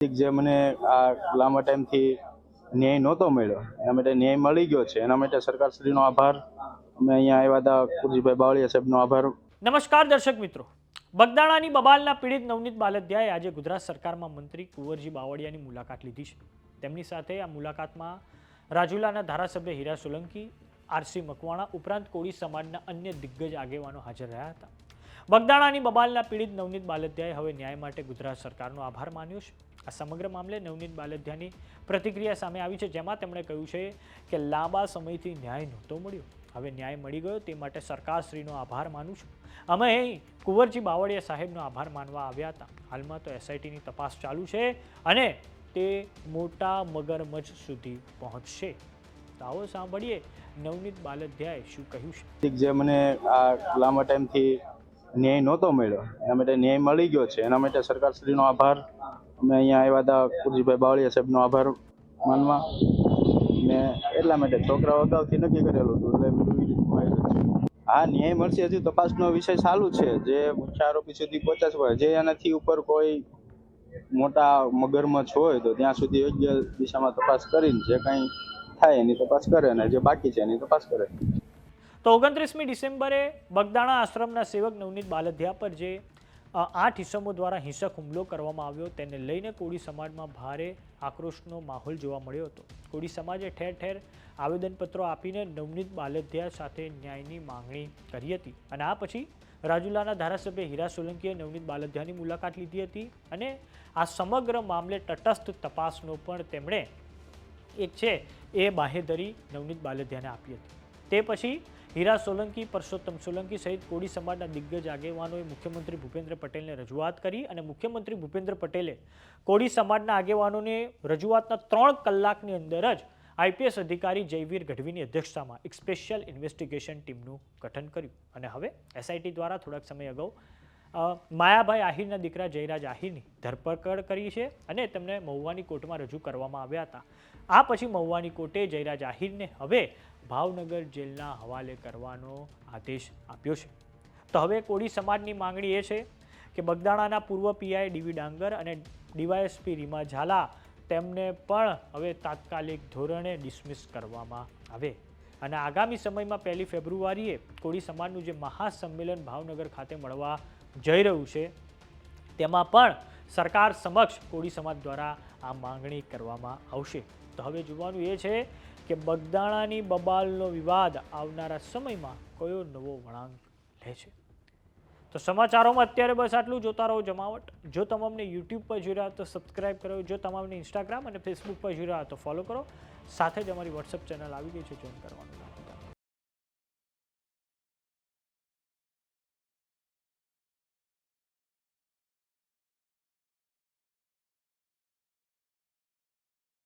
જે મને આ લાંબા ટાઈમથી ન્યાય નહોતો મળ્યો એના માટે ન્યાય મળી ગયો છે, એના માટે સરકારશ્રીનો આભાર. અમે અહીંયા આવ્યા હતા, કુરજીભાઈ બાવળિયા સાહેબનો આભાર. નમસ્કાર દર્શક મિત્રો, બગદાણાની બબાલના પીડિત નવનીત બાલદિયાએ આજે ગુજરાત સરકારમાં મંત્રી કુંવરજી બાવળિયાની મુલાકાત લીધી છે. તેમની સાથે આ મુલાકાતમાં રાજુલાના ધારાસભ્ય હીરા સોલંકી, આરસી મકવાણા ઉપરાંત કોળી સમાજના અન્ય દિગ્ગજ આગેવાનો હાજર રહ્યા હતા. બગદાણાની બબાલના પીડિત નવનીત બાલદિયાએ હવે ન્યાય માટે ગુજરાત સરકારનો આભાર માન્યો છે. આ સમગ્ર મામલે નવનીત બાલદિયાની પ્રતિક્રિયા સામે આવી છે, જેમાં તેમણે કહ્યું છે કે લાંબા સમયથી ન્યાય નહોતો મળ્યો, હવે ન્યાય મળી ગયો, તે માટે સરકારશ્રીનો આભાર માનું છું. અમે અહીં કુંવરજી બાવળિયા સાહેબનો આભાર માનવા આવ્યા હતા. હાલમાં તો એસઆઈટીની તપાસ ચાલુ છે અને તે મોટા મગરમચ્છ સુધી પહોંચશે. તો આવો સાંભળીએ નવનીત બાલદિયાએ શું કહ્યું છે. જે મને આ લાંબા ટાઈમથી ન્યાય નહોતો મળ્યો એના માટે ન્યાય મળી ગયો છે, એના માટે સરકારશ્રીનો આભાર. અમે અહીંયા આવ્યા હતા, કુરજીભાઈ બાવળિયા સાહેબનો આભાર માનવા. ને એટલા માટે છોકરાઓ અગાઉથી નક્કી કરેલું હતું, એટલે હા ન્યાય મળશે. હજી તપાસનો વિષય ચાલુ છે, જે મુખ્ય આરોપી સુધી પહોંચાડવા, જે એનાથી ઉપર કોઈ મોટા મગરમચ્છ હોય તો ત્યાં સુધી યોગ્ય દિશામાં તપાસ કરીને જે કંઈ થાય એની તપાસ કરે અને જે બાકી છે એની તપાસ કરે. તો 29મી ડિસેમ્બરે બગદાણા આશ્રમના સેવક નવનીત બાલદિયા પર જે 8 ઇસમો દ્વારા હિંસક હુમલો કરવામાં આવ્યો, તેને લઈને કોળી સમાજમાં ભારે આક્રોશનો માહોલ જોવા મળ્યો હતો. કોળી સમાજે ઠેર ઠેર આવેદનપત્રો આપીને નવનીત બાલદિયા સાથે ન્યાયની માંગણી કરી હતી. અને આ પછી રાજુલાના ધારાસભ્ય હીરા સોલંકીએ નવનીત બાલદિયાની મુલાકાત લીધી હતી અને આ સમગ્ર મામલે તટસ્થ તપાસનો પણ તેમણે એક છે એ બાહેધરી નવનીત બાલદિયાને આપી હતી. તે પછી હીરા સોલંકી, પરસોત્તમ સોલંકી સહિત કોળી સમાજના દિગ્ગજ આગેવાનોએ મુખ્યમંત્રી ભૂપેન્દ્ર પટેલને રજૂઆત કરી અને મુખ્યમંત્રી ભૂપેન્દ્ર પટેલે કોળી સમાજના આગેવાનોને રજૂઆતના 3 કલાકની અંદર જ આઈપીએસ અધિકારી જયવીર ગઢવીની અધ્યક્ષતામાં એક સ્પેશિયલ ઇન્વેસ્ટિગેશન ટીમનું ગઠન કર્યું. અને હવે એસઆઈટી દ્વારા થોડાક સમય અગાઉ માયાભાઈ આહિરના દીકરા જયરાજ આહિરની ધરપકડ કરી છે અને તેમને મહુવાની કોર્ટમાં રજૂ કરવામાં આવ્યા હતા. આ પછી મહુવાની કોર્ટે જયરાજ આહિરને હવે ભાવનગર જેલના હવાલે કરવાનો આદેશ આપ્યો છે. તો હવે કોળી સમાજની માંગણી એ છે કે બગદાણાના પૂર્વ પીઆઈ ડીવી ડાંગર અને ડીવાયએસપી રીમા ઝાલા તેમને પણ હવે તાત્કાલિક ધોરણે ડિસમિસ કરવામાં આવે અને આગામી સમયમાં 1 ફેબ્રુઆરીએ કોળી સમાજનું જે મહાસંમેલન ભાવનગર ખાતે મળવા જઈ રહ્યું છે, તેમાં પણ સરકાર સમક્ષ કોળી સમાજ દ્વારા આ માંગણી કરવામાં આવશે. તો હવે જોવાનું એ છે કે બગદાણાની બબાલનો વિવાદ આવનારા સમયમાં કયો નવો વળાંક લે છે. તો સમાચારોમાં અત્યારે બસ આટલું. જોતા રહો જમાવટ. જો તમામને યુટ્યુબ પર જોઈ રહ્યા તો સબસ્ક્રાઇબ કરો, જો તમામને ઇન્સ્ટાગ્રામ અને ફેસબુક પર જોઈ રહ્યા તો ફોલો કરો. સાથે જ અમારી વોટ્સએપ ચેનલ આવી ગઈ છે, જોઈન કરવાનું.